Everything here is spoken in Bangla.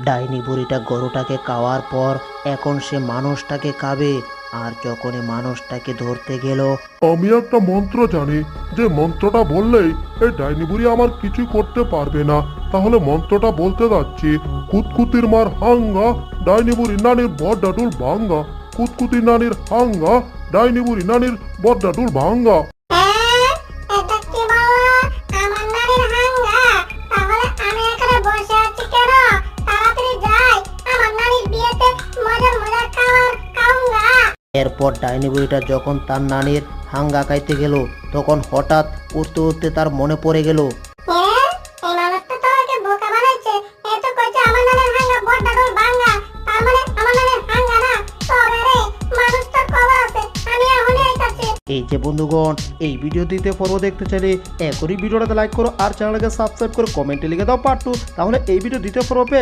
ডাইনি বুড়িটা গরুটাকে খাওয়ার পর এখন সে মানুষটাকে খাবে। আর যখনই মানুষটাকে ধরতে গেল, আমি একটা মন্ত্র জানি, যে মন্ত্রটা বললেই এই ডাইনি বুড়ি আমার কিছু করতে পারবে না। তাহলে মন্ত্রটা বলতে যাচ্ছি, কুতকুতির মার হাঙ্গা, ডাইনি বুড়ি নানির বড্ডাটুল ভাঙ্গা। কুতকুতি নানির হাঙ্গা, ডাইনি বুড়ি নানির বড্ডাটুল ভাঙ্গা। হ্যাঁ, এটা কি বললা? আমার নানির হাঙ্গা? তাহলে আমি এখানে বসে আছি কেন? তাড়াতাড়ি যাই, আমার নানির বিয়েতে মজার মজার খাবার খাউঙ্গা। এরপর ডাইনি বুড়িটা যখন তার নানির হাঙ্গা খাইতে গেল, তখন হঠাৎ উঠতে উঠতে তার মনে পড়ে গেল, হ্যাঁ, এই মানুষটা তো আমাকে বোকা বানাইছে। এ তো কইছে আমার নানির হাঙ্গা বড্ডাটুল ভাঙ্গা, তার মানে আমার নানির হাঙ্গা না। তবে রে, মানুষটার খবর আছে, আমি এখনই আইতাছি। এই যে বন্ধুগণ, এই ভিডিও দিতে পর্ব দেখতে চাইলে এখনই ভিডিওটাতে লাইক করো আর চ্যানেলটাকে সাবস্ক্রাইব করে কমেন্টে লিখে দাও পার্ট 2, তাহলে এই ভিডিও দ্বিতীয় পর্ব পেয়ে